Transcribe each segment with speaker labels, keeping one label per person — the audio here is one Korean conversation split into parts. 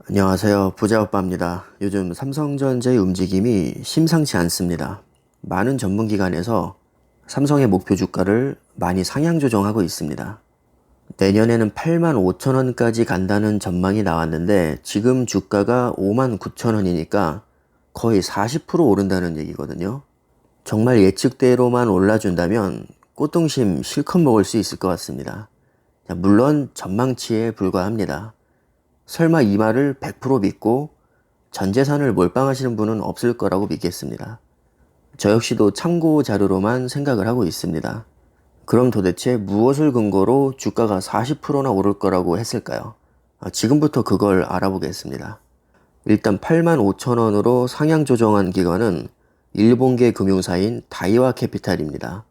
Speaker 1: 안녕하세요. 부자오빠입니다. 요즘 삼성전자의 움직임이 심상치 않습니다. 많은 전문기관에서 삼성의 목표 주가를 많이 상향 조정하고 있습니다. 내년에는 8만 5천 원까지 간다는 전망이 나왔는데 지금 주가가 5만 9천 원이니까 거의 40% 오른다는 얘기거든요. 정말 예측대로만 올라준다면 꽃등심 실컷 먹을 수 있을 것 같습니다. 물론 전망치에 불과합니다. 설마 이 말을 100% 믿고 전 재산을 몰빵하시는 분은 없을 거라고 믿겠습니다. 저 역시도 참고 자료로만 생각을 하고 있습니다. 그럼 도대체 무엇을 근거로 주가가 40%나 오를 거라고 했을까요? 지금부터 그걸 알아보겠습니다. 일단 8만 5천 원으로 상향 조정한 기관은 일본계 금융사인 다이와 캐피탈입니다.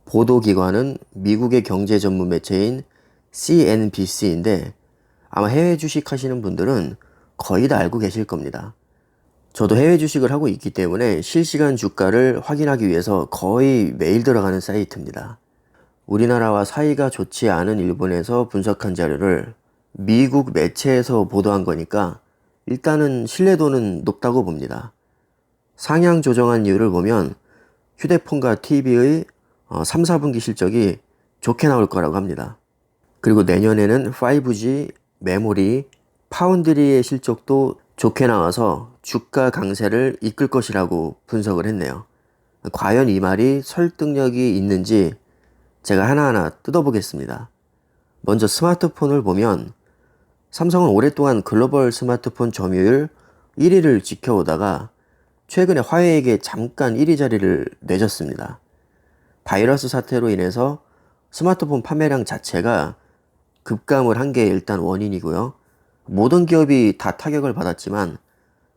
Speaker 1: 보도기관은 미국의 경제 전문 매체인 CNBC인데 아마 해외 주식 하시는 분들은 거의 다 알고 계실 겁니다. 저도 해외 주식을 하고 있기 때문에 실시간 주가를 확인하기 위해서 거의 매일 들어가는 사이트입니다. 우리나라와 사이가 좋지 않은 일본에서 분석한 자료를 미국 매체에서 보도한 거니까 일단은 신뢰도는 높다고 봅니다. 상향 조정한 이유를 보면 휴대폰과 TV의 3, 4분기 실적이 좋게 나올 거라고 합니다. 그리고 내년에는 5G, 메모리, 파운드리의 실적도 좋게 나와서 주가 강세를 이끌 것이라고 분석을 했네요. 과연 이 말이 설득력이 있는지 제가 하나하나 뜯어보겠습니다. 먼저 스마트폰을 보면 삼성은 오랫동안 글로벌 스마트폰 점유율 1위를 지켜오다가 최근에 화웨이에게 잠깐 1위 자리를 내줬습니다. 바이러스 사태로 인해서 스마트폰 판매량 자체가 급감을 한 게 일단 원인이고요. 모든 기업이 다 타격을 받았지만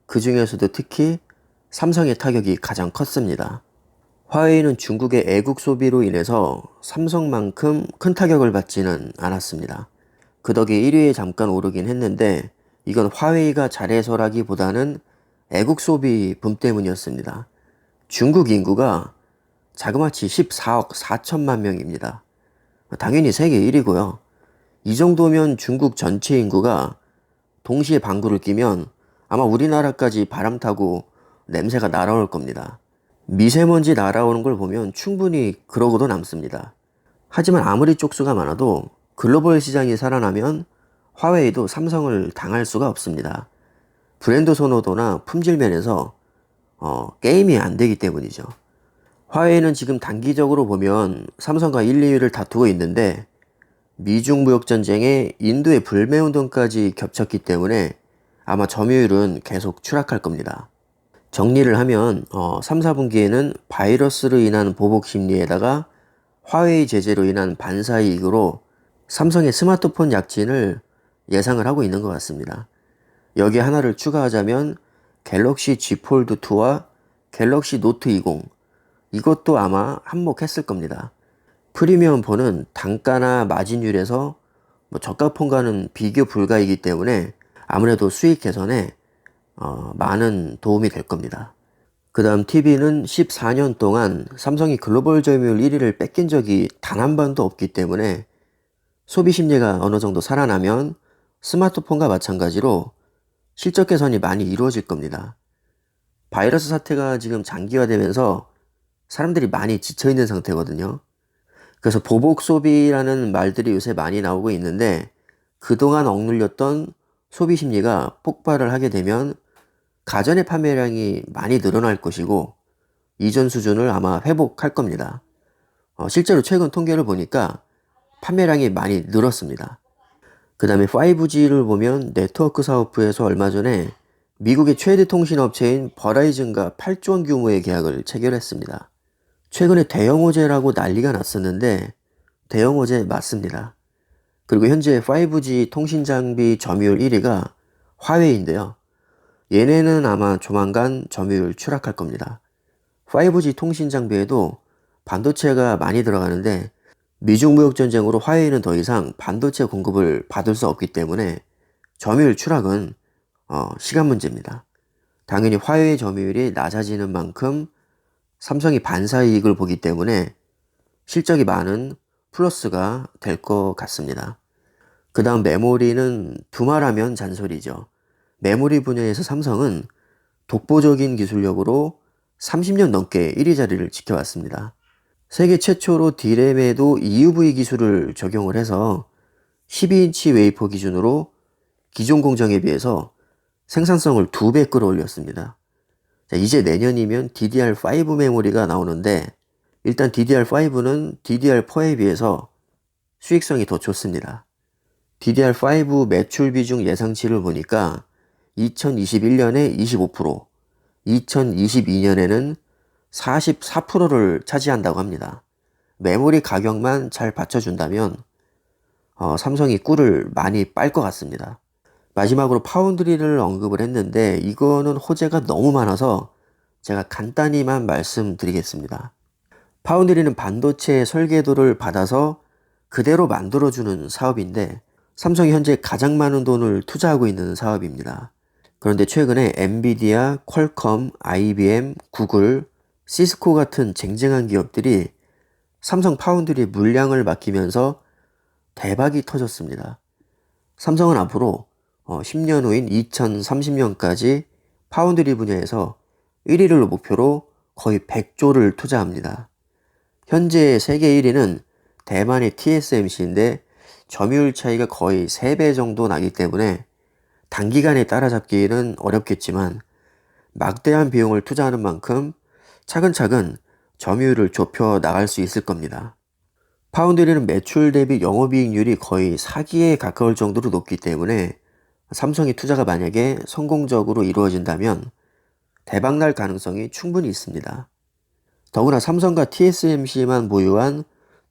Speaker 1: 그 중에서도 특히 삼성의 타격이 가장 컸습니다. 화웨이는 중국의 애국 소비로 인해서 삼성만큼 큰 타격을 받지는 않았습니다. 그 덕에 1위에 잠깐 오르긴 했는데 이건 화웨이가 잘해서라기보다는 애국 소비 붐 때문이었습니다. 중국 인구가 자그마치 14억 4천만 명입니다. 당연히 세계 1위고요. 이 정도면 중국 전체 인구가 동시에 방구를 끼면 아마 우리나라까지 바람 타고 냄새가 날아올 겁니다. 미세먼지 날아오는 걸 보면 충분히 그러고도 남습니다. 하지만 아무리 쪽수가 많아도 글로벌 시장이 살아나면 화웨이도 삼성을 당할 수가 없습니다. 브랜드 선호도나 품질 면에서 게임이 안 되기 때문이죠. 화웨이는 지금 단기적으로 보면 삼성과 1, 2위를 다투고 있는데 미중 무역 전쟁에 인도의 불매운동까지 겹쳤기 때문에 아마 점유율은 계속 추락할 겁니다. 정리를 하면 3, 4분기에는 바이러스로 인한 보복 심리에다가 화웨이 제재로 인한 반사이익으로 삼성의 스마트폰 약진을 예상을 하고 있는 것 같습니다. 여기 하나를 추가하자면 갤럭시 G 폴드 2와 갤럭시 노트 20 이것도 아마 한몫했을 겁니다. 프리미엄 폰은 단가나 마진율에서 저가 폰과는 비교 불가이기 때문에 아무래도 수익 개선에 많은 도움이 될 겁니다. 그 다음 TV는 14년 동안 삼성이 글로벌 점유율 1위를 뺏긴 적이 단 한 번도 없기 때문에 소비 심리가 어느 정도 살아나면 스마트폰과 마찬가지로 실적 개선이 많이 이루어질 겁니다. 바이러스 사태가 지금 장기화되면서 사람들이 많이 지쳐있는 상태거든요. 그래서 보복 소비라는 말들이 요새 많이 나오고 있는데 그동안 억눌렸던 소비 심리가 폭발을 하게 되면 가전의 판매량이 많이 늘어날 것이고 이전 수준을 아마 회복할 겁니다. 실제로 최근 통계를 보니까 판매량이 많이 늘었습니다. 그 다음에 5G를 보면 네트워크 사업부에서 얼마 전에 미국의 최대 통신업체인 버라이즌과 8조 원 규모의 계약을 체결했습니다. 최근에 대형 호재라고 난리가 났었는데 대형 호재 맞습니다. 그리고 현재 5G 통신 장비 점유율 1위가 화웨이인데요. 얘네는 아마 조만간 점유율 추락할 겁니다. 5G 통신 장비에도 반도체가 많이 들어가는데 미중 무역 전쟁으로 화웨이는 더 이상 반도체 공급을 받을 수 없기 때문에 점유율 추락은 시간 문제입니다. 당연히 화웨이 점유율이 낮아지는 만큼 삼성이 반사이익을 보기 때문에 실적이 많은 플러스가 될 것 같습니다. 그 다음 메모리는 두말하면 잔소리죠. 메모리 분야에서 삼성은 독보적인 기술력으로 30년 넘게 1위 자리를 지켜왔습니다. 세계 최초로 D램에도 EUV 기술을 적용을 해서 12인치 웨이퍼 기준으로 기존 공정에 비해서 생산성을 2배 끌어올렸습니다. 자, 이제 내년이면 DDR5 메모리가 나오는데 일단 DDR5는 DDR4에 비해서 수익성이 더 좋습니다. DDR5 매출 비중 예상치를 보니까 2021년에 25%, 2022년에는 44%를 차지한다고 합니다. 메모리 가격만 잘 받쳐준다면 삼성이 꿀을 많이 빨 것 같습니다. 마지막으로 파운드리를 언급을 했는데 이거는 호재가 너무 많아서 제가 간단히만 말씀드리겠습니다. 파운드리는 반도체 설계도를 받아서 그대로 만들어주는 사업인데 삼성이 현재 가장 많은 돈을 투자하고 있는 사업입니다. 그런데 최근에 엔비디아, 퀄컴, IBM, 구글, 시스코 같은 쟁쟁한 기업들이 삼성 파운드리 물량을 맡기면서 대박이 터졌습니다. 삼성은 앞으로 10년 후인 2030년까지 파운드리 분야에서 1위를 목표로 거의 100조를 투자합니다. 현재 세계 1위는 대만의 TSMC인데 점유율 차이가 거의 3배 정도 나기 때문에 단기간에 따라잡기는 어렵겠지만 막대한 비용을 투자하는 만큼 차근차근 점유율을 좁혀 나갈 수 있을 겁니다. 파운드리는 매출 대비 영업이익률이 거의 사기에 가까울 정도로 높기 때문에 삼성의 투자가 만약에 성공적으로 이루어진다면 대박날 가능성이 충분히 있습니다. 더구나 삼성과 TSMC만 보유한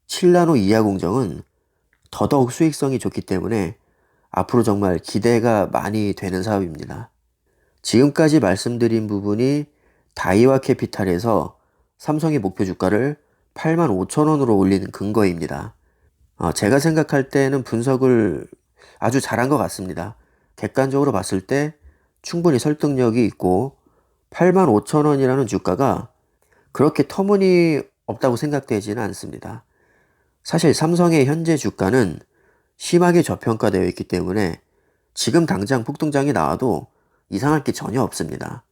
Speaker 1: 7나노 이하 공정은 더더욱 수익성이 좋기 때문에 앞으로 정말 기대가 많이 되는 사업입니다. 지금까지 말씀드린 부분이 다이와 캐피탈에서 삼성의 목표 주가를 85,000원으로 올리는 근거입니다. 제가 생각할 때는 분석을 아주 잘한 것 같습니다. 객관적으로 봤을 때 충분히 설득력이 있고 85,000원이라는 주가가 그렇게 터무니없다고 생각되지는 않습니다. 사실 삼성의 현재 주가는 심하게 저평가되어 있기 때문에 지금 당장 폭등장이 나와도 이상할 게 전혀 없습니다.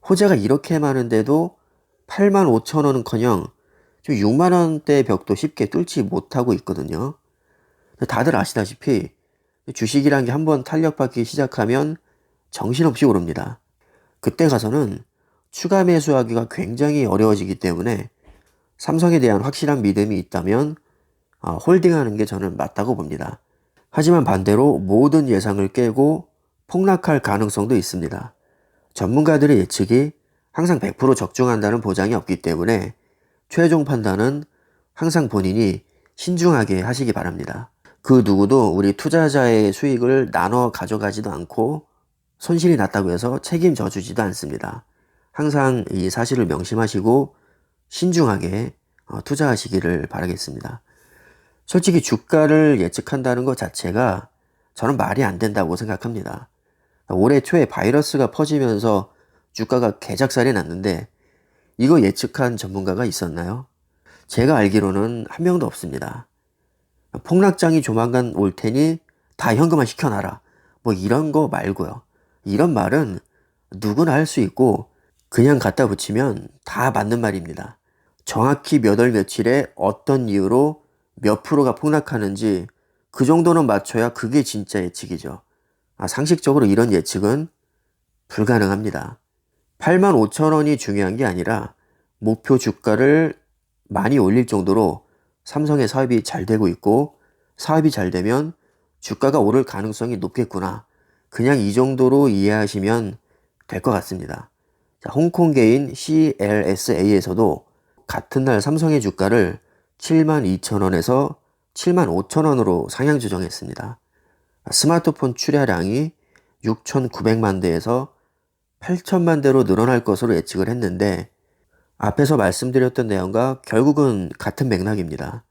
Speaker 1: 호재가 이렇게 많은데도 85,000원은커녕 6만원대 벽도 쉽게 뚫지 못하고 있거든요. 다들 아시다시피 주식이란 게 한번 탄력받기 시작하면 정신없이 오릅니다. 그때 가서는 추가 매수하기가 굉장히 어려워지기 때문에 삼성에 대한 확실한 믿음이 있다면 홀딩하는 게 저는 맞다고 봅니다. 하지만 반대로 모든 예상을 깨고 폭락할 가능성도 있습니다. 전문가들의 예측이 항상 100% 적중한다는 보장이 없기 때문에 최종 판단은 항상 본인이 신중하게 하시기 바랍니다. 그 누구도 우리 투자자의 수익을 나눠 가져가지도 않고 손실이 났다고 해서 책임져 주지도 않습니다. 항상 이 사실을 명심하시고 신중하게 투자하시기를 바라겠습니다. 솔직히 주가를 예측한다는 것 자체가 저는 말이 안 된다고 생각합니다. 올해 초에 바이러스가 퍼지면서 주가가 개작살이 났는데 이거 예측한 전문가가 있었나요? 제가 알기로는 한 명도 없습니다. 폭락장이 조만간 올 테니 다 현금화 시켜놔라. 뭐 이런 거 말고요. 이런 말은 누구나 할 수 있고 그냥 갖다 붙이면 다 맞는 말입니다. 정확히 몇 월 며칠에 어떤 이유로 몇 프로가 폭락하는지 그 정도는 맞춰야 그게 진짜 예측이죠. 상식적으로 이런 예측은 불가능합니다. 85,000원이 중요한 게 아니라 목표 주가를 많이 올릴 정도로 삼성의 사업이 잘 되고 있고 사업이 잘 되면 주가가 오를 가능성이 높겠구나. 그냥 이 정도로 이해하시면 될 것 같습니다. 자, 홍콩계인 CLSA에서도 같은 날 삼성의 주가를 72,000원에서 75,000원으로 상향 조정했습니다. 스마트폰 출하량이 6,900만 대에서 8천만 대로 늘어날 것으로 예측을 했는데 앞에서 말씀드렸던 내용과 결국은 같은 맥락입니다.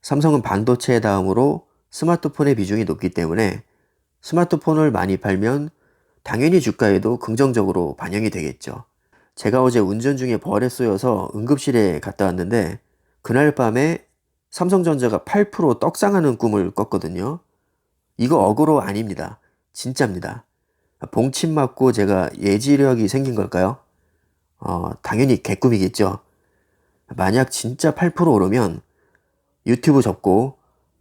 Speaker 1: 삼성은 반도체 다음으로 스마트폰의 비중이 높기 때문에 스마트폰을 많이 팔면 당연히 주가에도 긍정적으로 반영이 되겠죠. 제가 어제 운전 중에 벌에 쏘여서 응급실에 갔다 왔는데 그날 밤에 삼성전자가 8% 떡상하는 꿈을 꿨거든요. 이거 어그로 아닙니다. 진짜입니다. 봉침 맞고 제가 예지력이 생긴 걸까요? 당연히 개꿈이겠죠. 만약 진짜 8% 오르면 유튜브 접고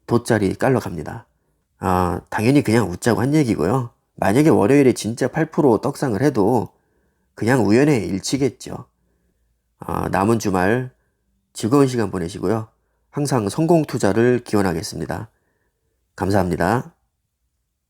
Speaker 1: 돗자리 깔러 갑니다. 당연히 그냥 웃자고 한 얘기고요. 만약에 월요일에 진짜 8% 떡상을 해도 그냥 우연의 일치겠죠. 남은 주말 즐거운 시간 보내시고요. 항상 성공 투자를 기원하겠습니다. 감사합니다.